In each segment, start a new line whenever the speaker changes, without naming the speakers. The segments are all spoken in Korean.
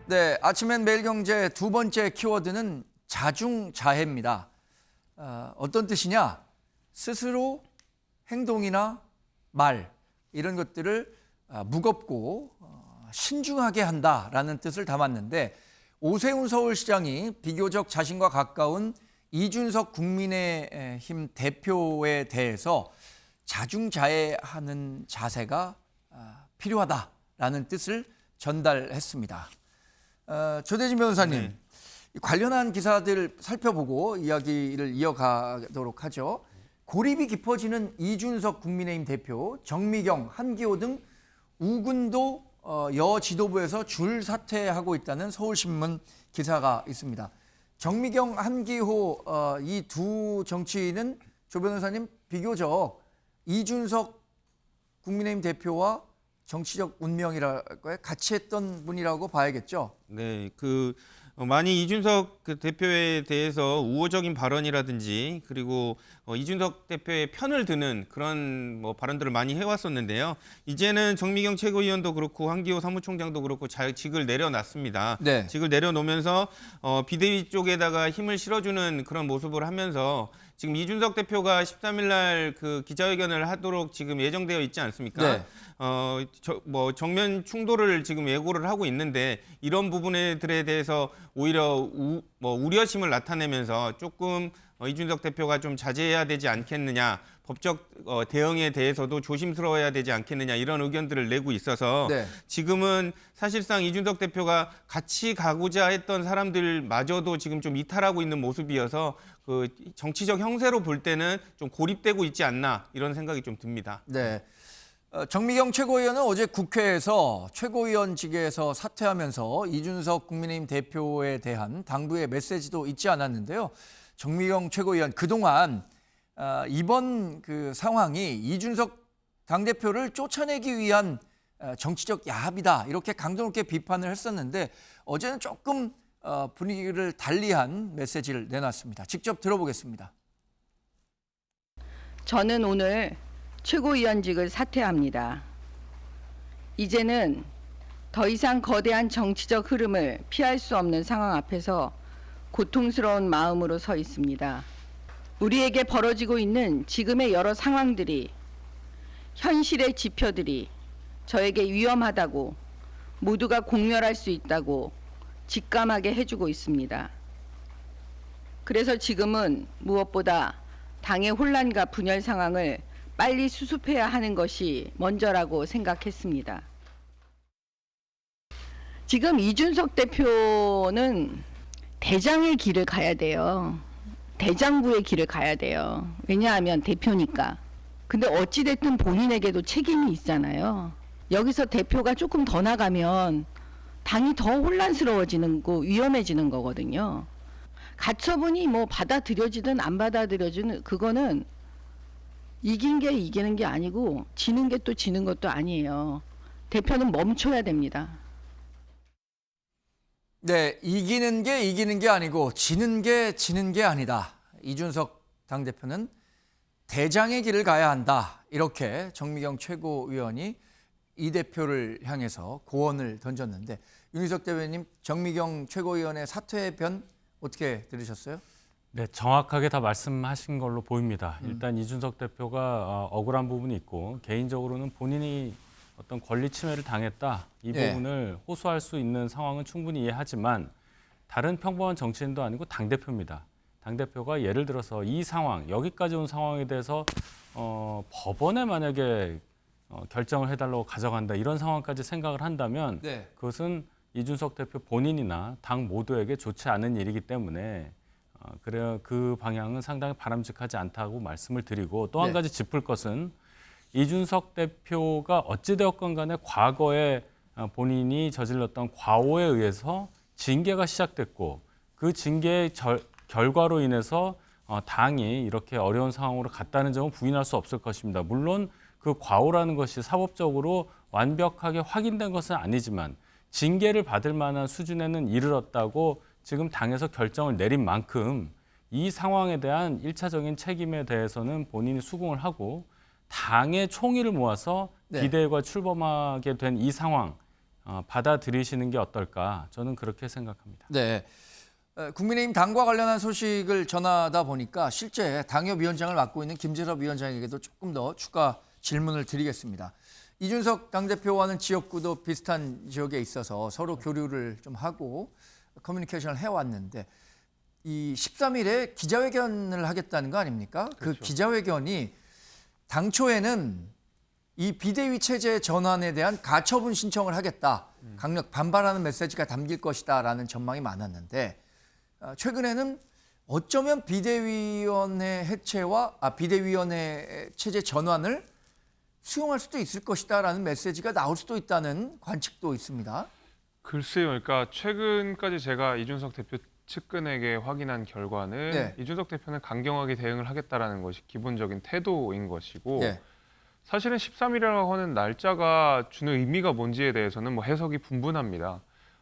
네, 아침엔 매일경제 두 번째 키워드는 자중자애입니다. 어떤 뜻이냐? 스스로 행동이나 말 이런 것들을 무겁고 신중하게 한다라는 뜻을 담았는데 오세훈 서울시장이 비교적 자신과 가까운 이준석 국민의힘 대표에 대해서 자중자애하는 자세가 필요하다라는 뜻을 전달했습니다. 조대진 변호사님, 관련한 기사들 살펴보고 이야기를 이어가도록 하죠. 고립이 깊어지는 이준석 국민의힘 대표, 정미경, 한기호 등 우군도 여 지도부에서 줄 사퇴하고 있다는 서울신문 기사가 있습니다. 정미경, 한기호 이 두 정치인은 조 변호사님 비교적 이준석 국민의힘 대표와 정치적 운명이랄까요? 같이 했던 분이라고 봐야겠죠.
네, 많이 이준석 대표에 대해서 우호적인 발언이라든지 그리고 이준석 대표의 편을 드는 그런 발언들을 많이 해왔었는데요. 이제는 정미경 최고위원도 그렇고 한기호 사무총장도 그렇고 직을 내려놨습니다.
네.
직을 내려놓으면서 비대위 쪽에다가 힘을 실어주는 그런 모습을 하면서 지금 이준석 대표가 13일 날 그 기자회견을 하도록 지금 예정되어 있지 않습니까?
네.
정면 충돌을 지금 예고를 하고 있는데 이런 부분들에 대해서 오히려 우려심을 나타내면서 조금 이준석 대표가 좀 자제해야 되지 않겠느냐, 법적 대응에 대해서도 조심스러워야 되지 않겠느냐 이런 의견들을 내고 있어서
네.
지금은 사실상 이준석 대표가 같이 가고자 했던 사람들마저도 지금 좀 이탈하고 있는 모습이어서 그 정치적 형세로 볼 때는 좀 고립되고 있지 않나 이런 생각이 좀 듭니다.
네. 정미경 최고위원은 어제 국회에서 최고위원직에서 사퇴하면서 이준석 국민의힘 대표에 대한 당부의 메시지도 잊지 않았는데요. 정미경 최고위원 그동안 이번 그 상황이 이준석 당대표를 쫓아내기 위한 정치적 야합이다 이렇게 강도 높게 비판을 했었는데 어제는 조금 분위기를 달리한 메시지를 내놨습니다. 직접 들어보겠습니다.
저는 오늘 최고위원직을 사퇴합니다. 이제는 더 이상 거대한 정치적 흐름을 피할 수 없는 상황 앞에서 고통스러운 마음으로 서 있습니다. 우리에게 벌어지고 있는 지금의 여러 상황들이 현실의 지표들이 저에게 위험하다고 모두가 공멸할 수 있다고 직감하게 해주고 있습니다. 그래서 지금은 무엇보다 당의 혼란과 분열 상황을 빨리 수습해야 하는 것이 먼저라고 생각했습니다. 지금 이준석 대표는 대장의 길을 가야 돼요. 대장부의 길을 가야 돼요. 왜냐하면 대표니까. 근데 어찌됐든 본인에게도 책임이 있잖아요. 여기서 대표가 조금 더 나가면 당이 더 혼란스러워지는 거, 위험해지는 거거든요. 가처분이 받아들여지든 안 받아들여지든 그거는 이긴 게 이기는 게 아니고 지는 게 또 지는 것도 아니에요. 대표는 멈춰야 됩니다.
네, 이기는 게 아니고 지는 게 아니다. 이준석 당대표는 대장의 길을 가야 한다. 이렇게 정미경 최고위원이 이 대표를 향해서 고언을 던졌는데 윤희석 대변인 정미경 최고위원의 사퇴 변 어떻게 들으셨어요?
네, 정확하게 다 말씀하신 걸로 보입니다. 일단 이준석 대표가 억울한 부분이 있고 개인적으로는 본인이 어떤 권리 침해를 당했다. 이 부분을 호소할 수 있는 상황은 충분히 이해하지만 다른 평범한 정치인도 아니고 당대표입니다. 당대표가 예를 들어서 이 상황, 여기까지 온 상황에 대해서 법원에 만약에 결정을 해달라고 가져간다. 이런 상황까지 생각을 한다면 그것은 이준석 대표 본인이나 당 모두에게 좋지 않은 일이기 때문에 그 방향은 상당히 바람직하지 않다고 말씀을 드리고 또 한 가지 짚을 것은 이준석 대표가 어찌되었건 간에 과거에 본인이 저질렀던 과오에 의해서 징계가 시작됐고 그 징계의 결과로 인해서 당이 이렇게 어려운 상황으로 갔다는 점은 부인할 수 없을 것입니다. 물론 그 과오라는 것이 사법적으로 완벽하게 확인된 것은 아니지만 징계를 받을 만한 수준에는 이르렀다고 지금 당에서 결정을 내린 만큼 이 상황에 대한 1차적인 책임에 대해서는 본인이 수긍을 하고 당의 총의를 모아서 비대위가 출범하게 된 이 상황 받아들이시는 게 어떨까 저는 그렇게 생각합니다.
네. 국민의힘 당과 관련한 소식을 전하다 보니까 실제 당협위원장을 맡고 있는 김재섭 위원장에게도 조금 더 추가 질문을 드리겠습니다. 이준석 당대표와는 지역구도 비슷한 지역에 있어서 서로 교류를 좀 하고 커뮤니케이션을 해왔는데 이 13일에 기자회견을 하겠다는 거 아닙니까?
그렇죠.
그 기자회견이 당초에는 이 비대위 체제 전환에 대한 가처분 신청을 하겠다. 강력 반발하는 메시지가 담길 것이다라는 전망이 많았는데 최근에는 어쩌면 비대위원회 해체와 비대위원회 체제 전환을 수용할 수도 있을 것이다라는 메시지가 나올 수도 있다는 관측도 있습니다.
글쎄요. 그러니까 최근까지 제가 이준석 대표 측근에게 확인한 결과는
네.
이준석 대표는 강경하게 대응을 하겠다라는 것이 기본적인 태도인 것이고
네.
사실은 13일이라고 하는 날짜가 주는 의미가 뭔지에 대해서는 뭐 해석이 분분합니다.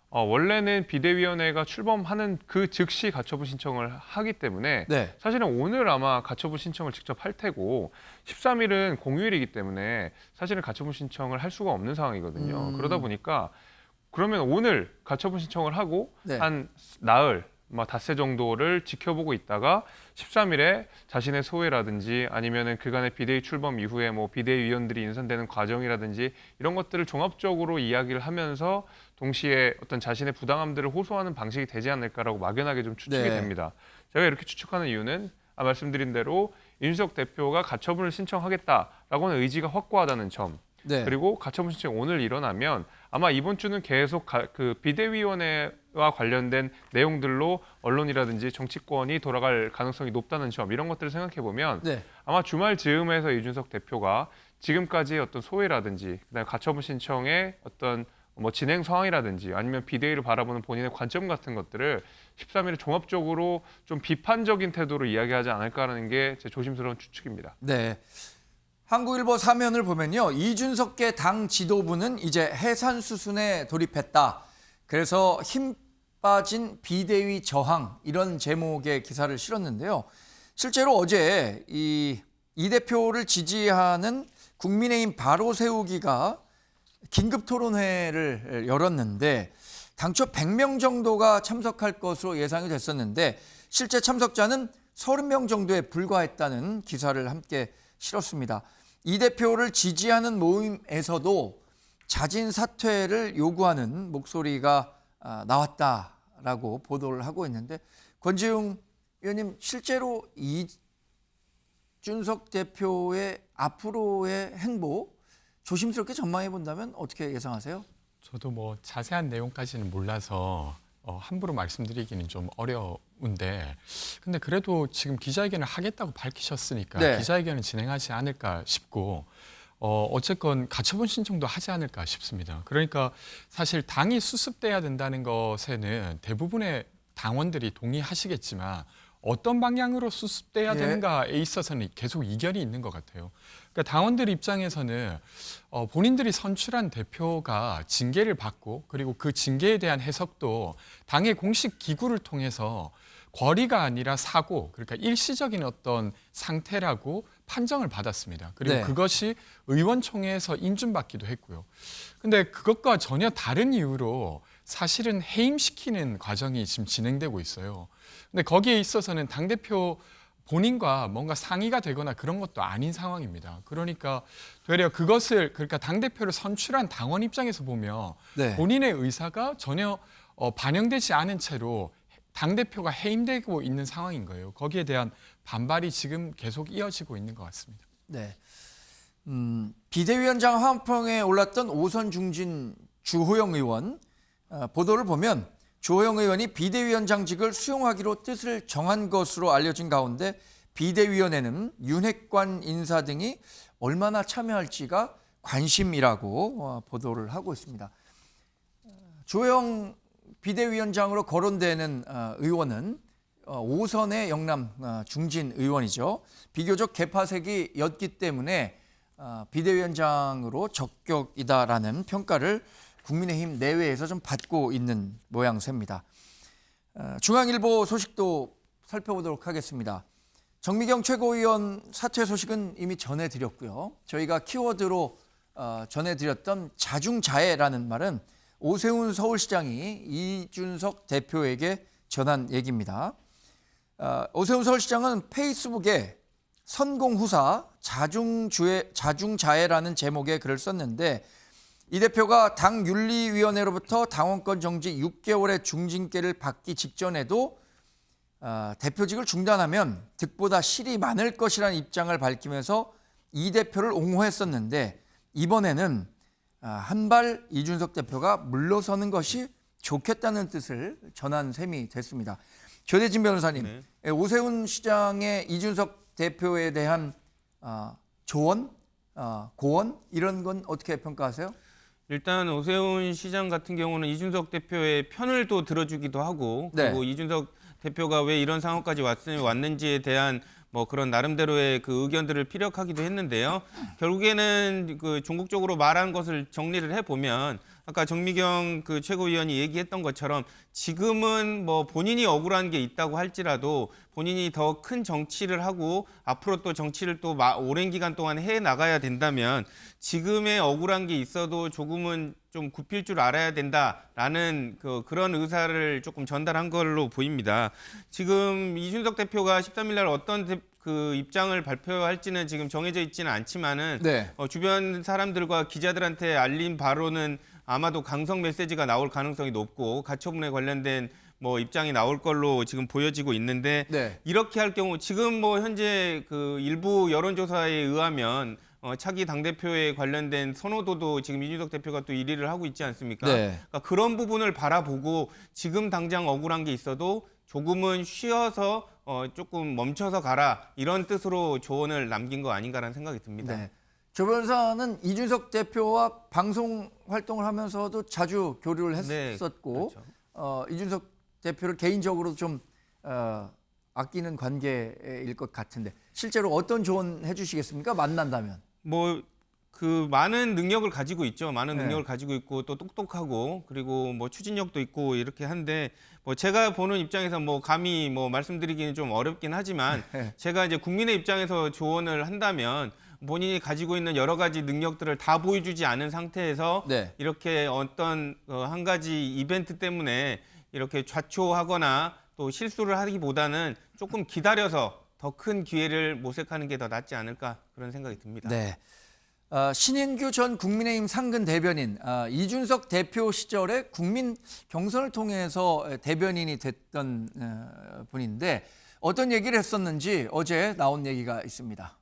원래는 비대위원회가 출범하는 그 즉시 가처분 신청을 하기 때문에
네.
사실은 오늘 아마 가처분 신청을 직접 할 테고 13일은 공휴일이기 때문에 사실은 가처분 신청을 할 수가 없는 상황이거든요. 그러다 보니까 그러면 오늘 가처분 신청을 하고
네.
한 나흘, 닷새 정도를 지켜보고 있다가 13일에 자신의 소회라든지 아니면은 그간의 비대위 출범 이후에 뭐 비대위원들이 인선되는 과정이라든지 이런 것들을 종합적으로 이야기를 하면서 동시에 어떤 자신의 부당함들을 호소하는 방식이 되지 않을까라고 막연하게 좀 추측이
네.
됩니다. 제가 이렇게 추측하는 이유는 말씀드린 대로 이준석 대표가 가처분을 신청하겠다라고 하는 의지가 확고하다는 점.
네.
그리고 가처분 신청 오늘 일어나면 아마 이번 주는 계속 그 비대위원회와 관련된 내용들로 언론이라든지 정치권이 돌아갈 가능성이 높다는 점 이런 것들을 생각해 보면
네.
아마 주말 즈음에서 이준석 대표가 지금까지 어떤 소회라든지 그다음에 가처분 신청의 어떤 뭐 진행 상황이라든지 아니면 비대위를 바라보는 본인의 관점 같은 것들을 13일에 종합적으로 좀 비판적인 태도로 이야기하지 않을까라는 게 제 조심스러운 추측입니다.
네. 한국일보 사면을 보면요. 이준석계 당 지도부는 이제 해산 수순에 돌입했다. 그래서 힘 빠진 비대위 저항 이런 제목의 기사를 실었는데요. 실제로 어제 이 대표를 지지하는 국민의힘 바로 세우기가 긴급 토론회를 열었는데 당초 100명 정도가 참석할 것으로 예상이 됐었는데 실제 참석자는 30명 정도에 불과했다는 기사를 함께 실었습니다. 이 대표를 지지하는 모임에서도 자진 사퇴를 요구하는 목소리가 나왔다라고 보도를 하고 있는데 권지웅 의원님 실제로 이준석 대표의 앞으로의 행보 조심스럽게 전망해 본다면 어떻게 예상하세요?
저도 뭐 자세한 내용까지는 몰라서 함부로 말씀드리기는 좀 어려운데 근데 그래도 지금 기자회견을 하겠다고 밝히셨으니까
네.
기자회견을 진행하지 않을까 싶고 어쨌건 가처분 신청도 하지 않을까 싶습니다. 그러니까 사실 당이 수습돼야 된다는 것에는 대부분의 당원들이 동의하시겠지만 어떤 방향으로 수습돼야
예.
되는가에 있어서는 계속 이견이 있는 것 같아요. 그러니까 당원들 입장에서는 본인들이 선출한 대표가 징계를 받고 그리고 그 징계에 대한 해석도 당의 공식 기구를 통해서 권리가 아니라 사고, 그러니까 일시적인 어떤 상태라고 판정을 받았습니다. 그리고
네.
그것이 의원총회에서 인준받기도 했고요. 근데 그것과 전혀 다른 이유로 사실은 해임시키는 과정이 지금 진행되고 있어요. 근데 거기에 있어서는 당대표 본인과 뭔가 상의가 되거나 그런 것도 아닌 상황입니다. 그러니까 되려 그것을 그러니까 당대표를 선출한 당원 입장에서 보면
네.
본인의 의사가 전혀 반영되지 않은 채로 당대표가 해임되고 있는 상황인 거예요. 거기에 대한 반발이 지금 계속 이어지고 있는 것 같습니다.
네. 비대위원장 화환평에 올랐던 오선 중진 주호영 의원 보도를 보면 주호영 의원이 비대위원장직을 수용하기로 뜻을 정한 것으로 알려진 가운데 비대위원회는 윤핵관 인사 등이 얼마나 참여할지가 관심이라고 보도를 하고 있습니다. 주호영 비대위원장으로 거론되는 의원은 5선의 영남 중진 의원이죠. 비교적 개파색이 였기 때문에 비대위원장으로 적격이다라는 평가를 국민의힘 내외에서 좀 받고 있는 모양새입니다. 중앙일보 소식도 살펴보도록 하겠습니다. 정미경 최고위원 사퇴 소식은 이미 전해드렸고요. 저희가 키워드로 전해드렸던 자중자애라는 말은 오세훈 서울시장이 이준석 대표에게 전한 얘기입니다. 오세훈 서울시장은 페이스북에 선공후사 자중자애라는 제목의 글을 썼는데 이 대표가 당 윤리위원회로부터 당원권 정지 6개월의 중징계를 받기 직전에도 대표직을 중단하면 득보다 실이 많을 것이라는 입장을 밝히면서 이 대표를 옹호했었는데 이번에는 한발 이준석 대표가 물러서는 것이 좋겠다는 뜻을 전한 셈이 됐습니다. 조대진 변호사님, 오세훈 시장의 이준석 대표에 대한 조언, 고언 이런 건 어떻게 평가하세요?
일단 오세훈 시장 같은 경우는 이준석 대표의 편을 또 들어주기도 하고 그리고 이준석 대표가 왜 이런 상황까지 왔는지에 대한 뭐 그런 나름대로의 그 의견들을 피력하기도 했는데요. 결국에는 그 종국적으로 말한 것을 정리를 해보면 아까 정미경 그 최고위원이 얘기했던 것처럼 지금은 뭐 본인이 억울한 게 있다고 할지라도 본인이 더 큰 정치를 하고 앞으로 또 정치를 또 오랜 기간 동안 해 나가야 된다면 지금의 억울한 게 있어도 조금은 좀 굽힐 줄 알아야 된다라는 그런 의사를 조금 전달한 걸로 보입니다. 지금 이준석 대표가 13일 날 어떤 그 입장을 발표할지는 지금 정해져 있지는 않지만은 주변 사람들과 기자들한테 알린 바로는 아마도 강성 메시지가 나올 가능성이 높고 가처분에 관련된 뭐 입장이 나올 걸로 지금 보여지고 있는데 이렇게 할 경우 지금 뭐 현재 그 일부 여론조사에 의하면 차기 당대표에 관련된 선호도도 지금 이준석 대표가 또 1위를 하고 있지 않습니까? 그러니까 그런 부분을 바라보고 지금 당장 억울한 게 있어도 조금은 쉬어서 조금 멈춰서 가라 이런 뜻으로 조언을 남긴 거 아닌가라는 생각이 듭니다.
조 변호사는 이준석 대표와 방송 활동을 하면서도 자주 교류를 했었고 이준석 대표를 개인적으로 좀 아끼는 관계일 것 같은데 실제로 어떤 조언 해주시겠습니까? 만난다면.
뭐 그 많은 능력을 가지고 있죠. 많은 능력을 가지고 있고 또 똑똑하고 그리고 뭐 추진력도 있고 이렇게 한데 뭐 제가 보는 입장에서 뭐 감히 뭐 말씀드리기는 좀 어렵긴 하지만 제가 이제 국민의 입장에서 조언을 한다면 본인이 가지고 있는 여러 가지 능력들을 다 보여주지 않은 상태에서 이렇게 어떤 한 가지 이벤트 때문에 이렇게 좌초하거나 또 실수를 하기보다는 조금 기다려서 더 큰 기회를 모색하는 게 더 낫지 않을까 그런 생각이 듭니다.
신인규 전 국민의힘 상근 대변인, 이준석 대표 시절에 국민 경선을 통해서 대변인이 됐던 분인데 어떤 얘기를 했었는지 어제 나온 얘기가 있습니다.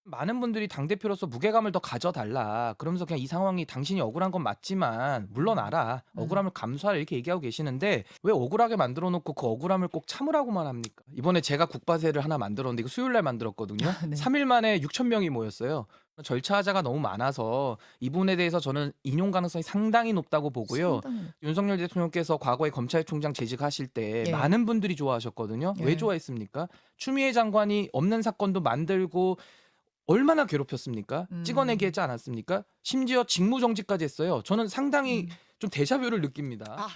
많은 분들이 당대표로서 무게감을 더 가져달라. 그러면서 그냥 이 상황이 당신이 억울한 건 맞지만 물러나라. 억울함을 감수하라 이렇게 얘기하고 계시는데 왜 억울하게 만들어 놓고 그 억울함을 꼭 참으라고만 합니까? 이번에 제가 국바세를 하나 만들었는데 이거 수요일 날 만들었거든요. 3일 만에 6,000명이 모였어요. 절차 하자가 너무 많아서 이 부분에 대해서 저는 인용 가능성이 상당히 높다고 보고요. 윤석열 대통령께서 과거에 검찰총장 재직하실 때 많은 분들이 좋아하셨거든요. 왜 좋아했습니까? 추미애 장관이 없는 사건도 만들고 얼마나 괴롭혔습니까? 찍어내게 하지 않았습니까? 심지어 직무정지까지 했어요. 저는 상당히 좀 데자뷰를 느낍니다.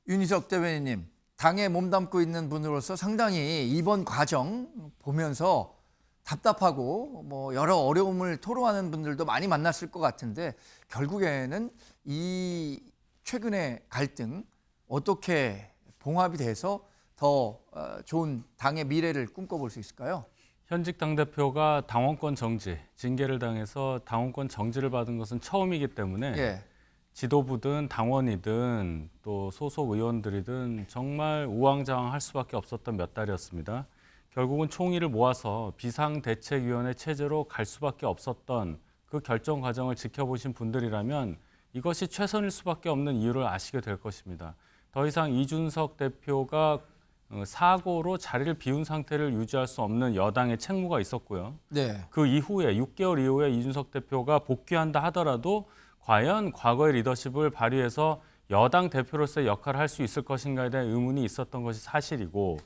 윤희석 대변인님, 당에 몸담고 있는 분으로서 상당히 이번 과정 보면서 답답하고 뭐 여러 어려움을 토로하는 분들도 많이 만났을 것 같은데 결국에는 이 최근의 갈등 어떻게 봉합이 돼서 더 좋은 당의 미래를 꿈꿔볼 수 있을까요?
현직 당대표가 당원권 정지, 징계를 당해서 당원권 정지를 받은 것은 처음이기 때문에 지도부든 당원이든 또 소속 의원들이든 정말 우왕좌왕할 수밖에 없었던 몇 달이었습니다. 결국은 총의를 모아서 비상대책위원회 체제로 갈 수밖에 없었던 그 결정 과정을 지켜보신 분들이라면 이것이 최선일 수밖에 없는 이유를 아시게 될 것입니다. 더 이상 이준석 대표가 사고로 자리를 비운 상태를 유지할 수 없는 여당의 책무가 있었고요. 그 이후에 6개월 이후에 이준석 대표가 복귀한다 하더라도 과연 과거의 리더십을 발휘해서 여당 대표로서의 역할을 할 수 있을 것인가에 대한 의문이 있었던 것이 사실이고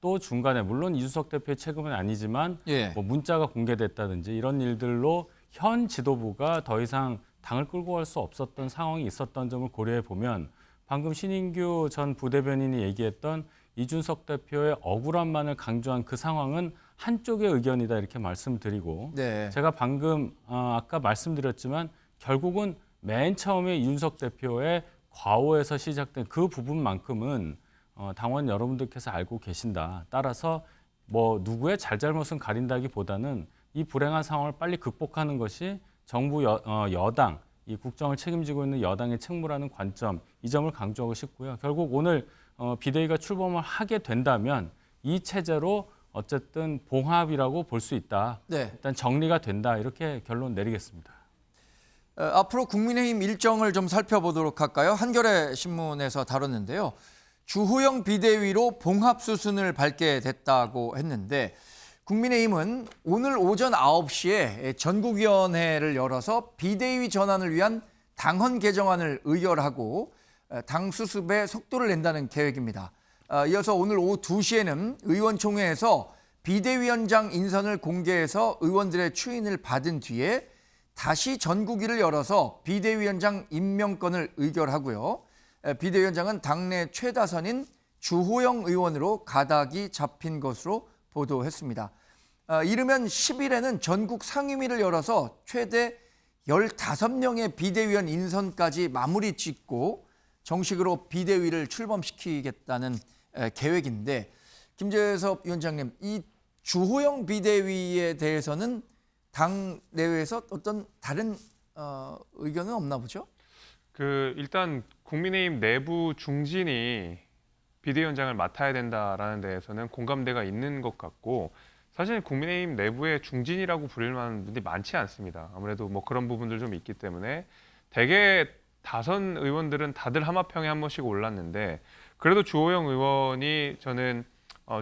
또 중간에 물론 이준석 대표의 책임은 아니지만 뭐 문자가 공개됐다든지 이런 일들로 현 지도부가 더 이상 당을 끌고 갈 수 없었던 상황이 있었던 점을 고려해 보면 방금 신인규 전 부대변인이 얘기했던 이준석 대표의 억울함만을 강조한 그 상황은 한쪽의 의견이다 이렇게 말씀드리고 제가 방금 아까 말씀드렸지만 결국은 맨 처음에 이준석 대표의 과오에서 시작된 그 부분만큼은 당원 여러분들께서 알고 계신다. 따라서 뭐 누구의 잘잘못은 가린다기보다는 이 불행한 상황을 빨리 극복하는 것이 정부 여당, 이 국정을 책임지고 있는 여당의 책무라는 관점, 이 점을 강조하고 싶고요. 결국 오늘 비대위가 출범을 하게 된다면 이 체제로 어쨌든 봉합이라고 볼 수 있다.
네.
일단 정리가 된다. 이렇게 결론 내리겠습니다.
앞으로 국민의힘 일정을 좀 살펴보도록 할까요? 한겨레 신문에서 다뤘는데요. 주호영 비대위로 봉합 수순을 밟게 됐다고 했는데 국민의힘은 오늘 오전 9시에 전국위원회를 열어서 비대위 전환을 위한 당헌 개정안을 의결하고 당 수습에 속도를 낸다는 계획입니다. 이어서 오늘 오후 2시에는 의원총회에서 비대위원장 인선을 공개해서 의원들의 추인을 받은 뒤에 다시 전국위를 열어서 비대위원장 임명권을 의결하고요. 비대위원장은 당내 최다선인 주호영 의원으로 가닥이 잡힌 것으로 보도했습니다. 이르면 10일에는 전국 상임위를 열어서 최대 15명의 비대위원 인선까지 마무리 짓고 정식으로 비대위를 출범시키겠다는 계획인데 김재섭 위원장님, 이 주호영 비대위에 대해서는 당 내외에서 어떤 다른 의견은 없나 보죠?
일단 국민의힘 내부 중진이 비대위원장을 맡아야 된다라는 데에서는 공감대가 있는 것 같고 사실 국민의힘 내부에 중진이라고 부를 만한 분들이 많지 않습니다. 아무래도 뭐 그런 부분들 좀 있기 때문에 대개 다선 의원들은 다들 하마평에 한 번씩 올랐는데 그래도 주호영 의원이 저는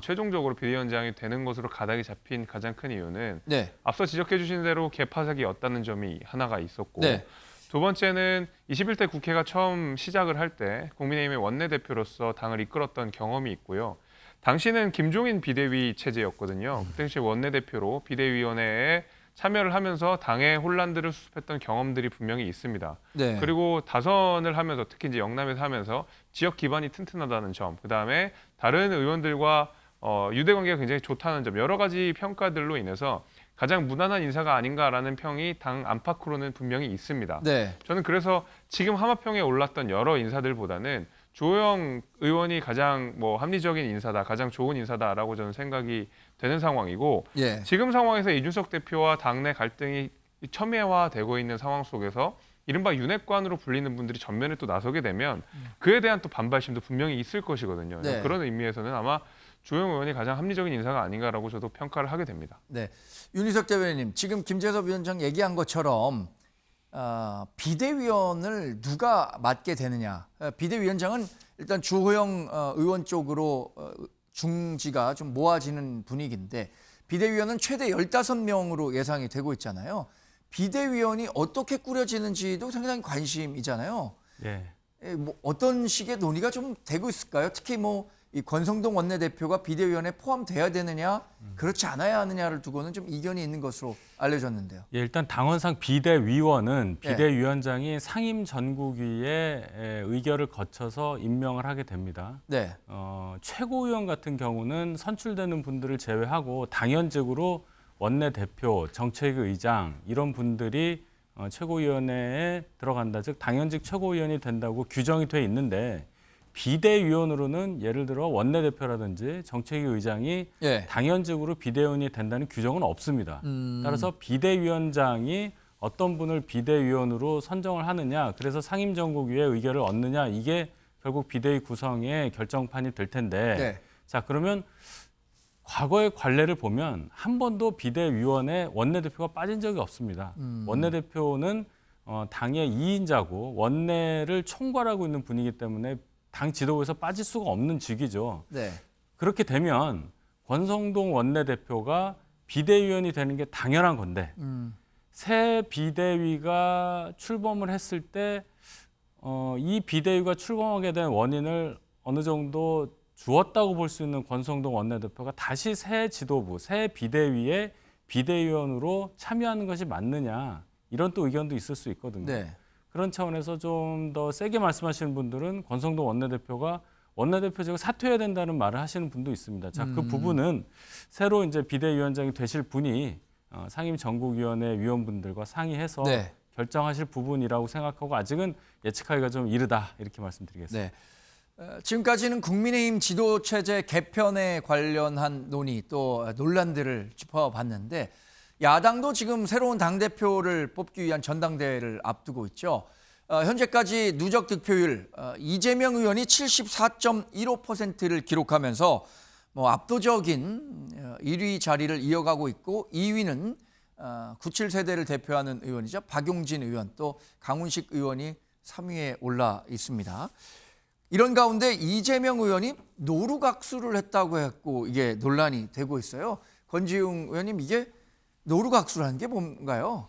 최종적으로 비대위원장이 되는 것으로 가닥이 잡힌 가장 큰 이유는
네.
앞서 지적해 주신 대로 개파색이었다는 점이 하나가 있었고
네.
두 번째는 21대 국회가 처음 시작을 할 때 국민의힘의 원내대표로서 당을 이끌었던 경험이 있고요. 당시는 김종인 비대위 체제였거든요. 그 당시 원내대표로 비대위원회에 참여를 하면서 당의 혼란들을 수습했던 경험들이 분명히 있습니다.
네.
그리고 다선을 하면서 특히 이제 영남에서 하면서 지역 기반이 튼튼하다는 점, 그다음에 다른 의원들과 유대관계가 굉장히 좋다는 점, 여러 가지 평가들로 인해서 가장 무난한 인사가 아닌가라는 평이 당 안팎으로는 분명히 있습니다.
네.
저는 그래서 지금 하마평에 올랐던 여러 인사들보다는 주호영 의원이 가장 합리적인 인사다, 가장 좋은 인사다라고 저는 생각이 되는 상황이고
예.
지금 상황에서 이준석 대표와 당내 갈등이 첨예화되고 있는 상황 속에서 이른바 윤핵관으로 불리는 분들이 전면에 또 나서게 되면 그에 대한 또 반발심도 분명히 있을 것이거든요.
네.
그런 의미에서는 아마 주호영 의원이 가장 합리적인 인사가 아닌가라고 저도 평가를 하게 됩니다.
네. 윤희석 대변인님, 지금 김재섭 위원장 얘기한 것처럼 비대위원을 누가 맡게 되느냐. 비대위원장은 일단 주호영 의원 쪽으로 중지가 좀 모아지는 분위기인데 비대위원은 최대 15명으로 예상이 되고 있잖아요. 비대위원이 어떻게 꾸려지는지도 상당히 관심이잖아요.
예.
뭐 어떤 식의 논의가 좀 되고 있을까요? 특히 이 권성동 원내대표가 비대위원에 포함돼야 되느냐, 그렇지 않아야 하느냐를 두고는 좀 이견이 있는 것으로 알려졌는데요.
예, 일단 당원상 비대위원은
예.
비대위원장이 상임 전국위의 의결을 거쳐서 임명을 하게 됩니다.
네.
최고위원 같은 경우는 선출되는 분들을 제외하고 당연직으로 원내대표, 정책의장 이런 분들이 최고위원회에 들어간다. 즉 당연직 최고위원이 된다고 규정이 돼 있는데 비대위원으로는 예를 들어 원내대표라든지 정책위 의장이
예.
당연직으로 비대위원이 된다는 규정은 없습니다. 따라서 비대위원장이 어떤 분을 비대위원으로 선정을 하느냐, 그래서 상임전국위의 의결을 얻느냐, 이게 결국 비대위 구성의 결정판이 될 텐데
네.
자 그러면 과거의 관례를 보면 한 번도 비대위원회 원내대표가 빠진 적이 없습니다. 원내대표는 당의 2인자고 원내를 총괄하고 있는 분이기 때문에 당 지도부에서 빠질 수가 없는 직이죠.
네.
그렇게 되면 권성동 원내대표가 비대위원이 되는 게 당연한 건데 새 비대위가 출범을 했을 때 이 비대위가 출범하게 된 원인을 어느 정도 주었다고 볼 수 있는 권성동 원내대표가 다시 새 지도부, 새 비대위에 비대위원으로 참여하는 것이 맞느냐, 이런 또 의견도 있을 수 있거든요.
네.
그런 차원에서 좀 더 세게 말씀하시는 분들은 권성동 원내대표가 원내대표직을 사퇴해야 된다는 말을 하시는 분도 있습니다. 자, 그 부분은 새로 이제 비대위원장이 되실 분이 상임 전국위원회 위원분들과 상의해서
네.
결정하실 부분이라고 생각하고 아직은 예측하기가 좀 이르다 이렇게 말씀드리겠습니다.
네. 지금까지는 국민의힘 지도체제 개편에 관련한 논의 또 논란들을 짚어봤는데 야당도 지금 새로운 당대표를 뽑기 위한 전당대회를 앞두고 있죠. 현재까지 누적 득표율 이재명 의원이 74.15%를 기록하면서 압도적인 1위 자리를 이어가고 있고 2위는 97세대를 대표하는 의원이죠. 박용진 의원 또 강훈식 의원이 3위에 올라 있습니다. 이런 가운데 이재명 의원이 노루각수를 했다고 했고 이게 논란이 되고 있어요. 권지웅 의원님 이게 노루각수라는 게 뭔가요?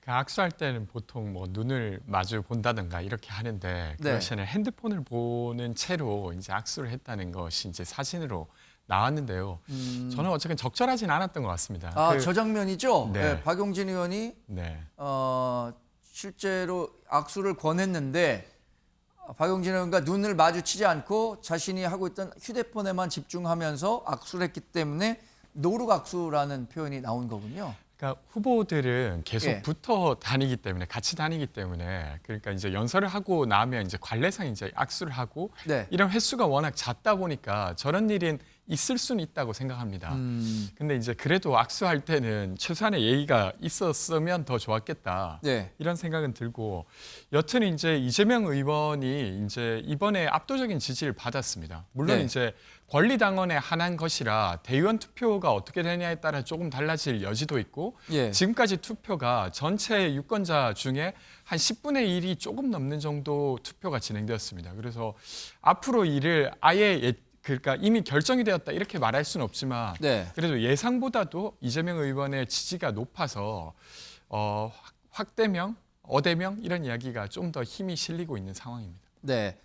악수할 때는 보통 뭐 눈을 마주 본다든가 이렇게 하는데 그
네.
시에는 핸드폰을 보는 채로 이제 악수를 했다는 것이 이제 사진으로 나왔는데요. 저는 어쨌든 적절하진 않았던 것 같습니다.
저 장면이죠.
네.
네, 박용진 의원이
네.
실제로 악수를 권했는데 박용진 의원과 눈을 마주치지 않고 자신이 하고 있던 휴대폰에만 집중하면서 악수를 했기 때문에 노루각수라는 표현이 나온 거군요.
그러니까 후보들은 계속
예.
붙어 다니기 때문에 같이 다니기 때문에 그러니까 이제 연설을 하고 나면 이제 관례상 이제 악수를 하고
네.
이런 횟수가 워낙 잦다 보니까 저런 일은 있을 수는 있다고 생각합니다. 근데 이제 그래도 악수할 때는 최소한의 예의가 있었으면 더 좋았겠다.
네.
이런 생각은 들고 여튼 이제 이재명 의원이 이제 이번에 압도적인 지지를 받았습니다. 물론
네.
이제 권리당원에 한한 것이라 대의원 투표가 어떻게 되냐에 따라 조금 달라질 여지도 있고
예.
지금까지 투표가 전체 유권자 중에 한 10분의 1이 조금 넘는 정도 투표가 진행되었습니다. 그래서 앞으로 이를 아예 그러니까 이미 결정이 되었다 이렇게 말할 수는 없지만
네.
그래도 예상보다도 이재명 의원의 지지가 높아서 확대명, 어대명 이런 이야기가 좀 더 힘이 실리고 있는 상황입니다.
네.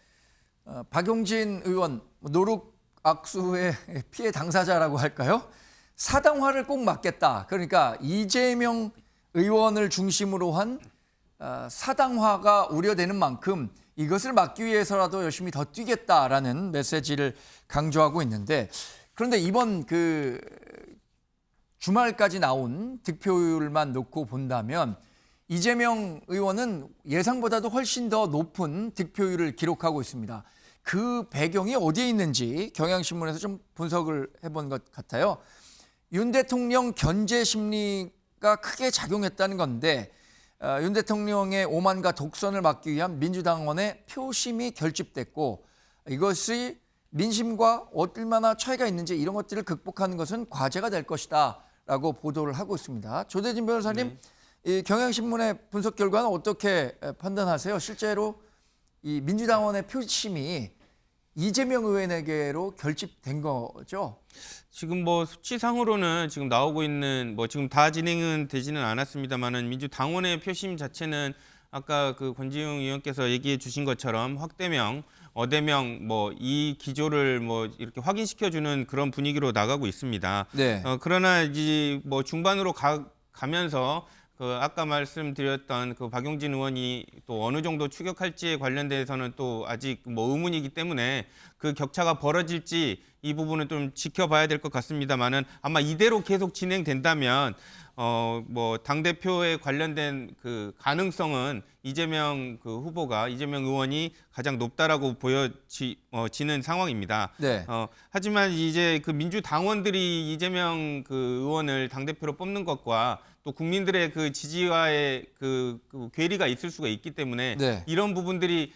박용진 의원 노룩악수의 피해 당사자라고 할까요? 사당화를 꼭 막겠다. 그러니까 이재명 의원을 중심으로 한 사당화가 우려되는 만큼 이것을 막기 위해서라도 열심히 더 뛰겠다라는 메시지를 강조하고 있는데 그런데 이번 그 주말까지 나온 득표율만 놓고 본다면 이재명 의원은 예상보다도 훨씬 더 높은 득표율을 기록하고 있습니다. 그 배경이 어디에 있는지 경향신문에서 좀 분석을 해본 것 같아요. 윤 대통령 견제 심리가 크게 작용했다는 건데 윤 대통령의 오만과 독선을 막기 위한 민주당원의 표심이 결집됐고 이것이 민심과 얼마나 차이가 있는지 이런 것들을 극복하는 것은 과제가 될 것이다 라고 보도를 하고 있습니다. 조대진 변호사님, 이 경향신문의 분석 결과는 어떻게 판단하세요? 실제로 이 민주당원의 표심이 이재명 의원에게로 결집된 거죠?
지금 뭐 수치상으로는 지금 나오고 있는 뭐 지금 다 진행은 되지는 않았습니다만은 민주당원의 표심 자체는 아까 그 권지웅 의원께서 얘기해 주신 것처럼 확대명, 어대명 뭐 이 기조를 뭐 이렇게 확인시켜 주는 그런 분위기로 나가고 있습니다.
네.
그러나 이제 뭐 중반으로 가면서 그 아까 말씀드렸던 그 박용진 의원이 또 어느 정도 추격할지에 관련돼서는 또 아직 뭐 의문이기 때문에 그 격차가 벌어질지 이 부분은 좀 지켜봐야 될 것 같습니다만은 아마 이대로 계속 진행된다면 뭐 당대표에 관련된 그 가능성은 이재명 그 후보가 이재명 의원이 가장 높다라고 보여지는 상황입니다.
네.
하지만 이제 그 민주당원들이 이재명 그 의원을 당대표로 뽑는 것과 또 국민들의 그 지지와의 그 괴리가 있을 수가 있기 때문에
네.
이런 부분들이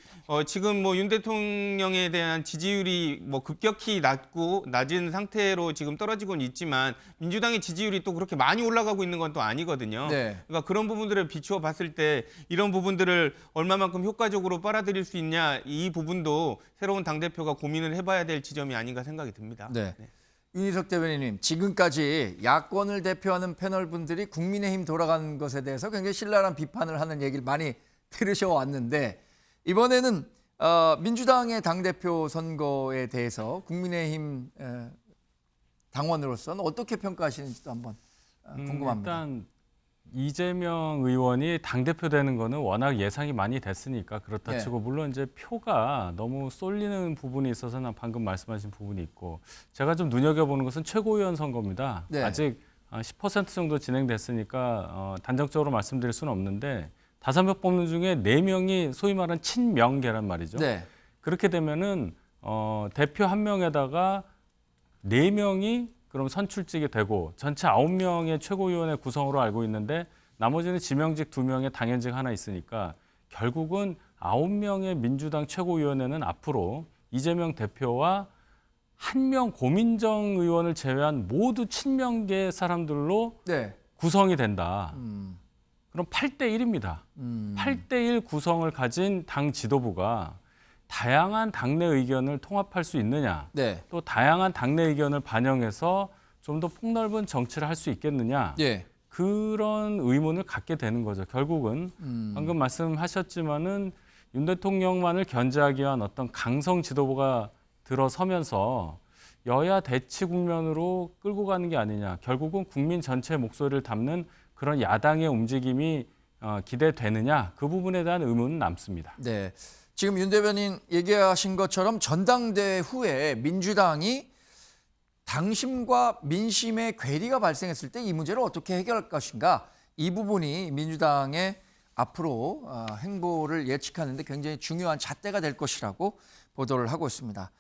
지금 뭐 윤 대통령에 대한 지지율이 뭐 급격히 낮은 상태로 지금 떨어지고는 있지만 민주당의 지지율이 또 그렇게 많이 올라가고 있는 건 또 아니거든요.
네.
그러니까 그런 부분들을 비추어 봤을 때 이런 부분들을 얼마만큼 효과적으로 빨아들일 수 있냐 이 부분도 새로운 당대표가 고민을 해봐야 될 지점이 아닌가 생각이 듭니다.
네. 윤희석 대변인님, 지금까지 야권을 대표하는 패널 분들이 국민의힘 돌아가는 것에 대해서 굉장히 신랄한 비판을 하는 얘기를 많이 들으셔왔는데 이번에는 민주당의 당대표 선거에 대해서 국민의힘 당원으로서는 어떻게 평가하시는지도 한번 궁금합니다.
일단 이재명 의원이 당대표 되는 거는 워낙 예상이 많이 됐으니까 그렇다
네.
치고 물론 이제 표가 너무 쏠리는 부분이 있어서는 방금 말씀하신 부분이 있고 제가 좀 눈여겨보는 것은 최고위원 선거입니다.
네.
아직 10% 정도 진행됐으니까 단정적으로 말씀드릴 수는 없는데 5명 뽑는 중에 4명이 소위 말하는 친명계란 말이죠.
네.
그렇게 되면은 대표 1명에다가 4명이 그럼 선출직이 되고 전체 9명의 최고위원회 구성으로 알고 있는데 나머지는 지명직 2명에 당연직 하나 있으니까 결국은 9명의 민주당 최고위원회는 앞으로 이재명 대표와 1명 고민정 의원을 제외한 모두 친명계 사람들로
네.
구성이 된다. 그럼 8대1입니다. 8대1 구성을 가진 당 지도부가 다양한 당내 의견을 통합할 수 있느냐,
네.
또 다양한 당내 의견을 반영해서 좀 더 폭넓은 정치를 할 수 있겠느냐,
예.
그런 의문을 갖게 되는 거죠. 결국은 방금 말씀하셨지만은 윤 대통령만을 견제하기 위한 어떤 강성 지도부가 들어서면서 여야 대치 국면으로 끌고 가는 게 아니냐. 결국은 국민 전체의 목소리를 담는 그런 야당의 움직임이 기대되느냐. 그 부분에 대한 의문은 남습니다.
네. 지금 윤 대변인 얘기하신 것처럼 전당대회 후에 민주당이 당심과 민심의 괴리가 발생했을 때 이 문제를 어떻게 해결할 것인가, 이 부분이 민주당의 앞으로 행보를 예측하는 데 굉장히 중요한 잣대가 될 것이라고 보도를 하고 있습니다.